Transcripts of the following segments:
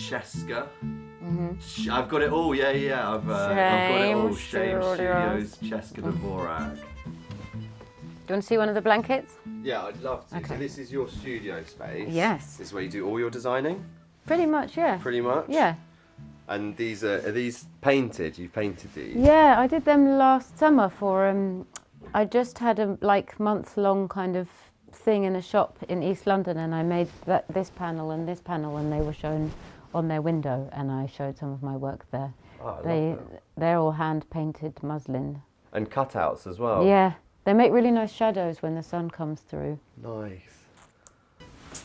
Cesca. I've got it all, yeah. I've got it all. Shame Studios, Cesca Dvorak. Do you want to see one of the blankets? Yeah, I'd love to. Okay. So this is your studio space. Yes. This is where you do all your designing? Pretty much, yeah. Pretty much? Yeah. And these are these painted? You've painted these? Yeah, I did them last summer for, I just had a month-long kind of thing in a shop in East London, and I made this panel, and they were shown on their window, and I showed some of my work there. Oh, I love that. They're all hand-painted muslin. And cutouts as well? Yeah, they make really nice shadows when the sun comes through. Nice.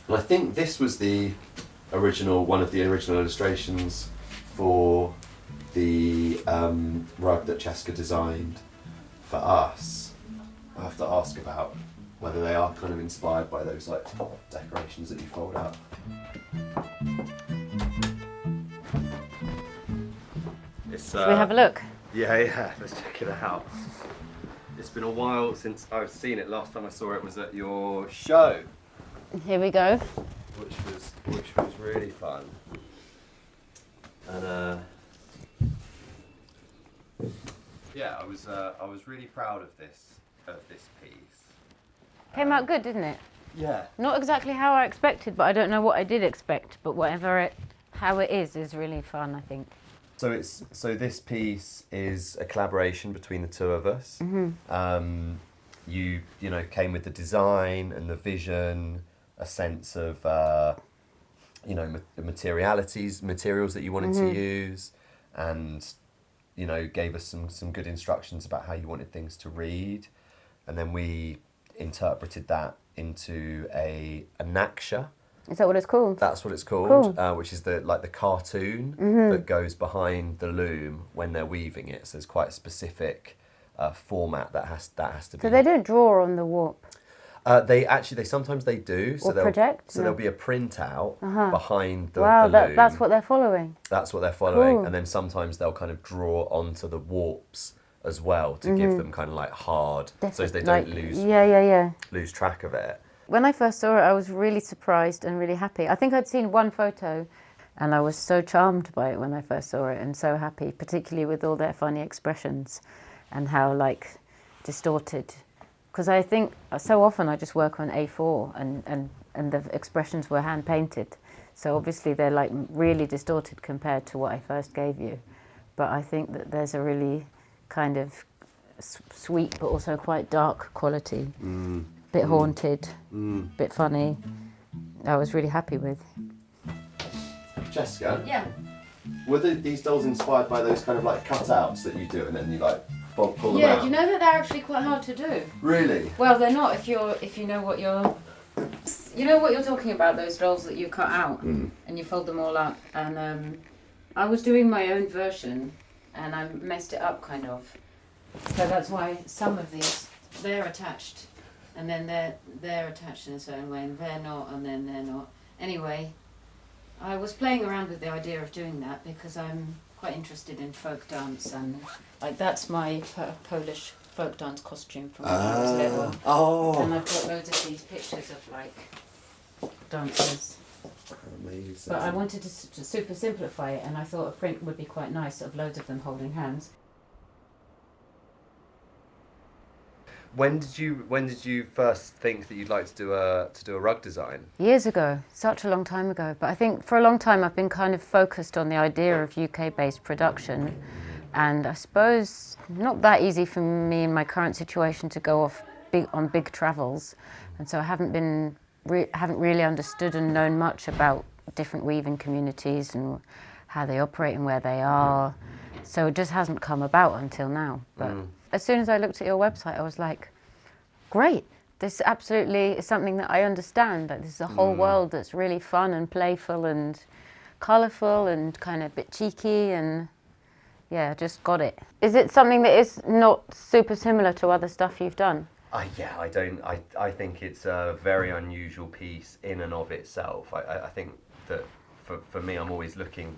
And I think this was one of the original illustrations for the rug that Cesca designed for us. I have to ask about whether they are kind of inspired by those like decorations that you fold up. Shall we have a look? Yeah, let's check it out. It's been a while since I've seen it. Last time I saw it was at your show, Here we go. which was really fun. And yeah, I was really proud of this piece. Came out good, didn't it? Yeah. Not exactly how I expected, but I don't know what I did expect. But how it is really fun, I think. So this piece is a collaboration between the two of us. You came with the design and the vision, a sense of the materials that you wanted to use, and gave us some good instructions about how you wanted things to read, and then we interpreted that into a naksha. Is that what it's called? That's what it's called, Cool. which is the cartoon that goes behind the loom when they're weaving it. So it's quite a specific format that has to be. So they don't draw on the warp. They sometimes do. Or project? So there'll be a printout behind the Wow, loom. that's what they're following. That's what they're following, Cool. and then sometimes they'll kind of draw onto the warps as well to give them kind of like hard, so they don't lose track of it. When I first saw it, I was really surprised and really happy. I think I'd seen one photo, and I was so charmed by it when I first saw it, and so happy, particularly with all their funny expressions and how distorted. Because I think so often I just work on A4 and the expressions were hand painted, so obviously they're really distorted compared to what I first gave you. But I think that there's a really kind of sweet but also quite dark quality. Bit haunted, bit funny. I was really happy with. Cesca? Yeah. Were these dolls inspired by those kind of cutouts that you do and then you pull them out? Yeah, do you know that they're actually quite hard to do? Really? Well, they're not if you know what you're... You know what you're talking about, those dolls that you cut out and you fold them all up. And I was doing my own version and I messed it up kind of. So that's why some of these, they're attached. And then they're attached in a certain way, and they're not, and then they're not. Anyway, I was playing around with the idea of doing that because I'm quite interested in folk dance, and that's my Polish folk dance costume from when I was little. Oh. And I've got loads of these pictures of dancers. Amazing. But I wanted to super simplify it, and I thought a print would be quite nice of loads of them holding hands. When did you first think that you'd like to do a rug design? Years ago, such a long time ago. But I think for a long time I've been kind of focused on the idea of UK-based production, and I suppose not that easy for me in my current situation to go off on big travels, and so I haven't really understood and known much about different weaving communities and how they operate and where they are. So it just hasn't come about until now. But as soon as I looked at your website, I was like, great, this absolutely is something that I understand. This is a whole world that's really fun and playful and colourful and kind of a bit cheeky, and yeah, just got it. Is it something that is not super similar to other stuff you've done? I think it's a very unusual piece in and of itself. I think that for me, I'm always looking,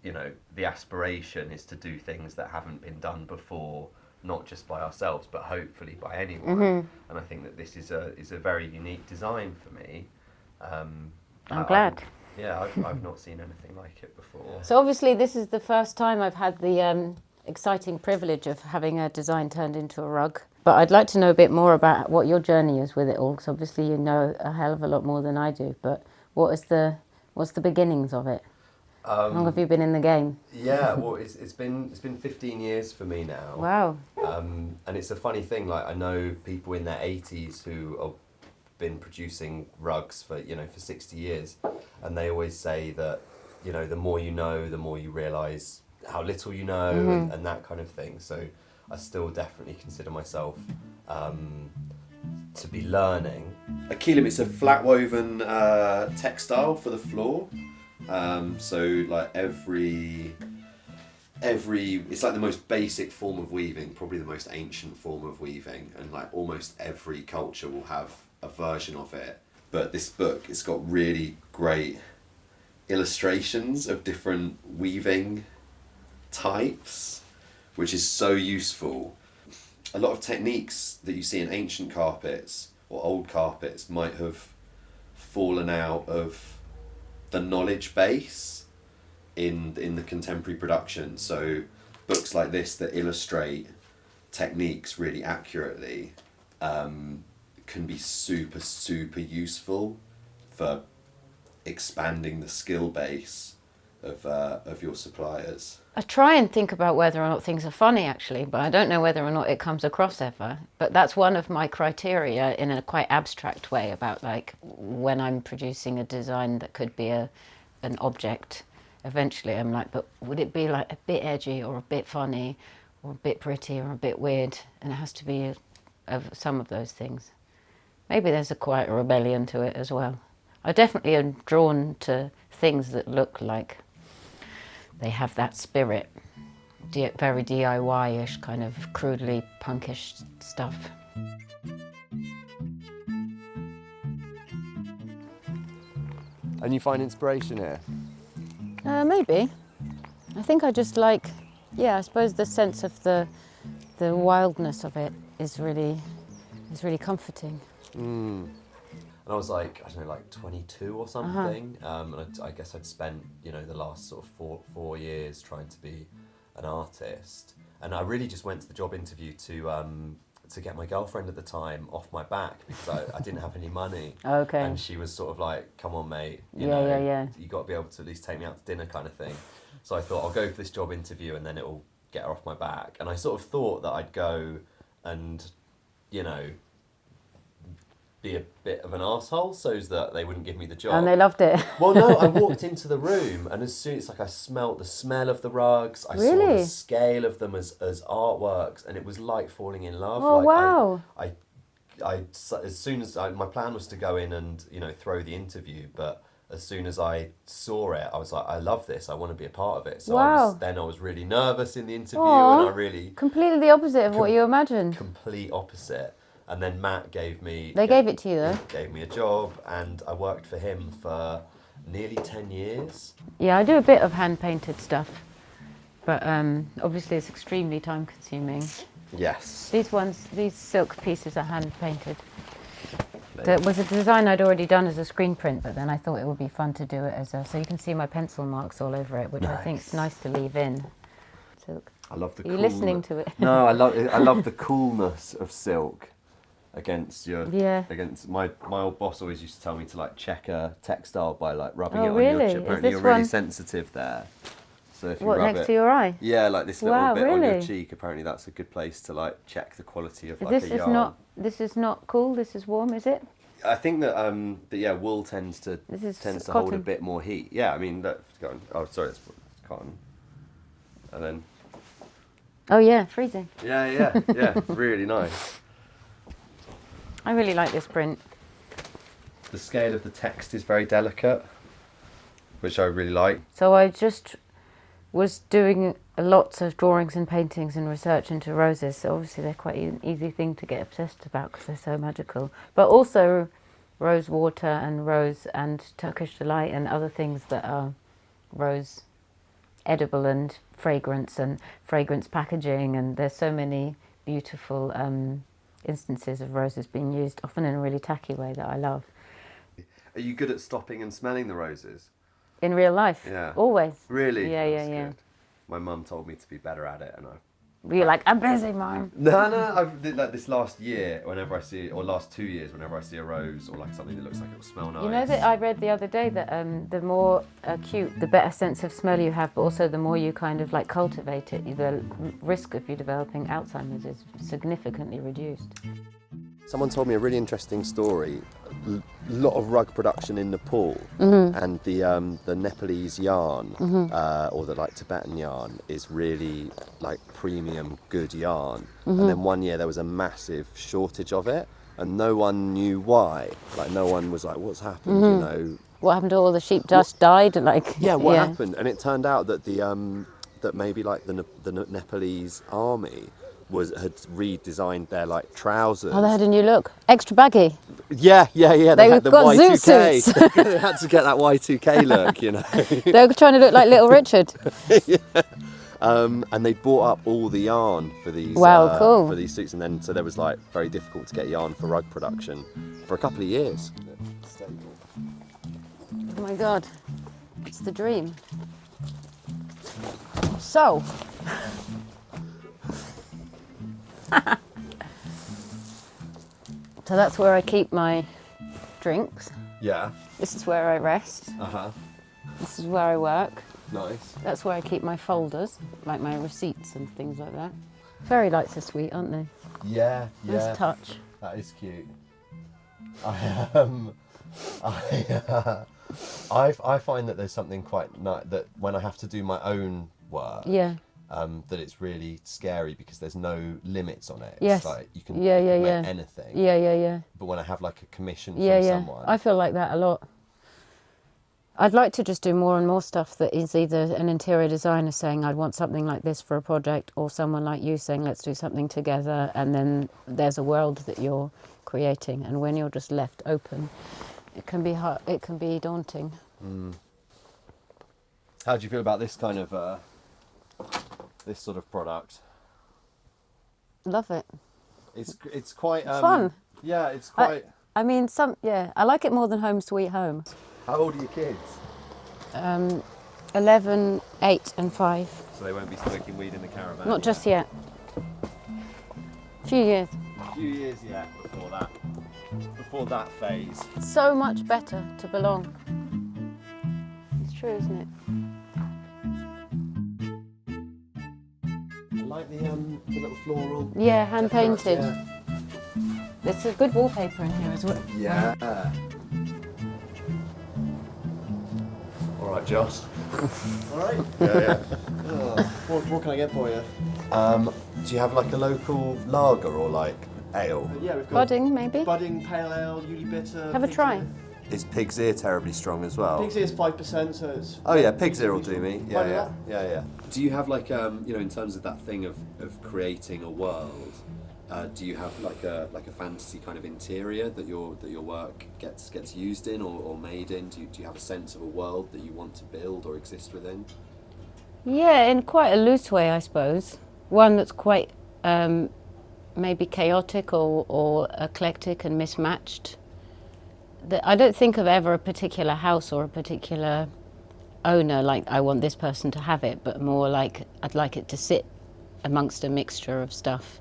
the aspiration is to do things that haven't been done before, not just by ourselves, but hopefully by anyone. And I think that this is a very unique design for me. I'm glad. Yeah, I've not seen anything like it before. So obviously this is the first time I've had the exciting privilege of having a design turned into a rug. But I'd like to know a bit more about what your journey is with it all, because obviously you know a hell of a lot more than I do. But what's the beginnings of it? How long have you been in the game? Yeah, well, it's been 15 years for me now. Wow. And it's a funny thing. Like, I know people in their 80s who have been producing rugs for 60 years, and they always say that the more you know, the more you realise how little you know, and that kind of thing. So I still definitely consider myself to be learning. A Keelim, it's a flat woven textile for the floor. So like every it's like the most basic form of weaving, probably the most ancient form of weaving, and like almost every culture will have a version of it. But this book, it's got really great illustrations of different weaving types, which is so useful. A lot of techniques that you see in ancient carpets or old carpets might have fallen out of the knowledge base in the contemporary production. So books like this that illustrate techniques really accurately can be super useful for expanding the skill base of your suppliers. I try and think about whether or not things are funny, actually, but I don't know whether or not it comes across ever. But that's one of my criteria in a quite abstract way about, like, when I'm producing a design that could be an object. Eventually I'm like, but would it be like a bit edgy or a bit funny or a bit pretty or a bit weird? And it has to be of some of those things. Maybe there's a quiet rebellion to it as well. I definitely am drawn to things that look like they have that spirit, very DIY-ish, kind of crudely punkish stuff. And you find inspiration here? Maybe. I think I just like, I suppose the sense of the wildness of it is really comforting. And I was like, I don't know, like 22 or something. And I guess I'd spent, the last sort of four years trying to be an artist. And I really just went to the job interview to get my girlfriend at the time off my back because I didn't have any money. Okay. And she was sort of like, come on, mate, you got to be able to at least take me out to dinner kind of thing. So I thought, I'll go for this job interview and then it'll get her off my back. And I sort of thought that I'd go and, be a bit of an arsehole so that they wouldn't give me the job. And they loved it. Well, no, I walked into the room and as soon as I smelt the smell of the rugs, I saw the scale of them as artworks, and it was like falling in love. Oh, like, wow. As soon as my plan was to go in and throw the interview, but as soon as I saw it, I was like, I love this. I want to be a part of it. So wow. I was really nervous in the interview. Aww. And I really completely the opposite of what you imagined. Complete opposite. And then Matt gave me... They gave it to you, though? Gave me a job, and I worked for him for nearly 10 years. Yeah, I do a bit of hand-painted stuff, but obviously it's extremely time-consuming. Yes. These silk pieces are hand-painted. It was a design I'd already done as a screen print, but then I thought it would be fun to do it as a... So you can see my pencil marks all over it, which I think is nice to leave in. Silk. I love the Are you listening to it? No, I love the coolness of silk. Against my old boss always used to tell me to like check a textile by like rubbing it on your cheek. Apparently you're really sensitive there. So if you rub next to your eye? Yeah, like this little bit on your cheek. Apparently that's a good place to like check the quality of like a yarn. This is not cool. This is warm, is it? I think that wool tends to hold a bit more heat. Yeah, I mean look, oh sorry, it's cotton. And then. Oh yeah, freezing. Yeah, really nice. I really like this print. The scale of the text is very delicate, which I really like. So I just was doing lots of drawings and paintings and research into roses. So obviously they're quite an easy thing to get obsessed about because they're so magical. But also rose water and rose and Turkish delight and other things that are rose edible and fragrance packaging. And there's so many beautiful instances of roses being used, often in a really tacky way that I love. Are you good at stopping and smelling the roses? In real life? Yeah. Always? Really? Yeah, That's yeah. good. My mum told me to be better at it, and You're like, I'm busy, Mum. No, I've did like this last year, whenever I see, or last 2 years, whenever I see a rose or like something that looks like it will smell nice. You know that I read the other day that the more acute, the better sense of smell you have, but also the more you kind of like cultivate it, the risk of you developing Alzheimer's is significantly reduced. Someone told me a really interesting story. A lot of rug production in Nepal, and the Nepalese yarn, or the like Tibetan yarn, is really like premium good yarn. And then one year there was a massive shortage of it, and no one knew why. Like no one was like, "What's happened?" You know. What happened to all the sheep dust died? Like What happened? And it turned out that that maybe like the Nepalese army had redesigned their like trousers. Oh, they had a new look, extra baggy. Yeah. They had the got Y2K. zoot suits. They had to get that Y2K look, you know. They were trying to look like Little Richard. And they bought up all the yarn for these. Wow, cool. For these suits, and then so there was like very difficult to get yarn for rug production for a couple of years. Oh my God, it's the dream. So. So that's where I keep my drinks. Yeah. This is where I rest. This is where I work. Nice. That's where I keep my folders, like my receipts and things like that. Fairy lights are sweet, aren't they? Yeah. Nice touch. That is cute. I find that there's something quite nice that when I have to do my own work. Yeah. That it's really scary because there's no limits on it. Yes. It's like you can Yeah. make anything. Yeah. But when I have like a commission from Yeah. someone. I feel like that a lot. I'd like to just do more and more stuff that is either an interior designer saying I'd want something like this for a project, or someone like you saying let's do something together, and then there's a world that you're creating, and when you're just left open, it can be hard, it can be daunting. How do you feel about this kind of this sort of product? Love it. It's quite fun. Yeah, it's quite. I mean, I like it more than Home Sweet Home. How old are your kids? 11, 8 and 5. So they won't be smoking weed in the caravan. Not just yet. Few years. A few years yet before that phase. So much better to belong. It's true, isn't it? I like the little floral. Yeah, hand painted. Yeah. There's a good wallpaper in here as well. Yeah. All right, Josh. All right. Yeah. What can I get for you? Do you have like a local lager or like ale? Yeah, we've got Budding, maybe? budding pale ale, uli bitter. Have a pig's try. ear. Is Pig's Ear terribly strong as well? Pig's ear is 5%, so it's. Oh yeah, Pig's Ear will do me. Right, Yeah. Do you have like in terms of that thing of creating a world? Do you have like a fantasy kind of interior that your work gets used in or made in? Do you have a sense of a world that you want to build or exist within? Yeah, in quite a loose way, I suppose. One that's quite maybe chaotic or eclectic and mismatched. I don't think of ever a particular house or a particular owner, like I want this person to have it, but more like I'd like it to sit amongst a mixture of stuff.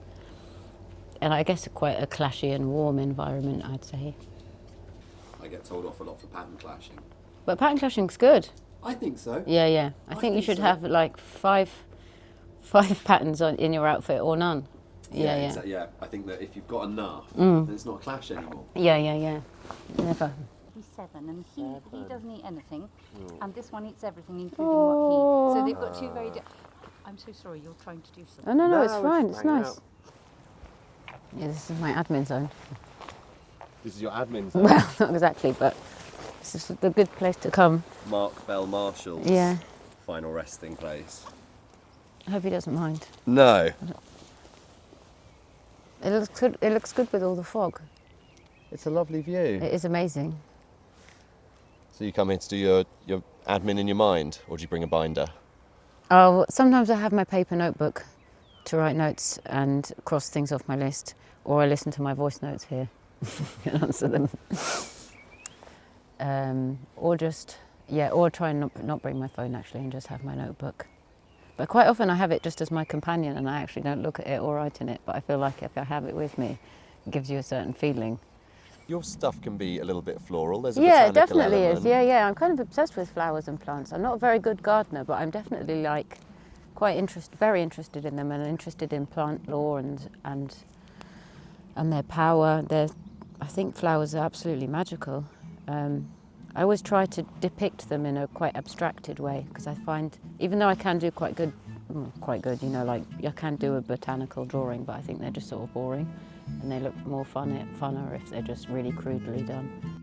And I guess quite a clashy and warm environment, I'd say. I get told off a lot for pattern clashing. But pattern clashing's good. I think so. Yeah. I think you should so. have like five patterns in your outfit or none. Yeah. Yeah, I think that if you've got enough, then it's not a clash anymore. Yeah. Never. He's 7 and he doesn't eat anything, and this one eats everything, including what he. So they've got two very. I'm so sorry. You're trying to do something. Oh no, No, it's we're fine. just It's hanging nice. out. Yeah, this is my admin zone. This is your admin zone. Well, not exactly, but this is the good place to come. Mark Bell Marshall's Yeah. final resting place. I hope he doesn't mind. No. It looks good. It looks good with all the fog. It's a lovely view. It is amazing. So you come here to do your admin in your mind, or do you bring a binder? Oh, sometimes I have my paper notebook to write notes and cross things off my list, or I listen to my voice notes here and answer them. Or just Yeah, or try and not bring my phone actually and just have my notebook. But quite often I have it just as my companion and I actually don't look at it or write in it, but I feel like if I have it with me, it gives you a certain feeling. Your stuff can be a little bit floral. There's a Yeah, it botanical definitely element. is. Yeah. I'm kind of obsessed with flowers and plants. I'm not a very good gardener, but I'm definitely like very interested in them and interested in plant lore and their power. I think flowers are absolutely magical. I always try to depict them in a quite abstracted way because I find, even though I can do quite good, you know, like I can do a botanical drawing, but I think they're just sort of boring and they look more funner if they're just really crudely done.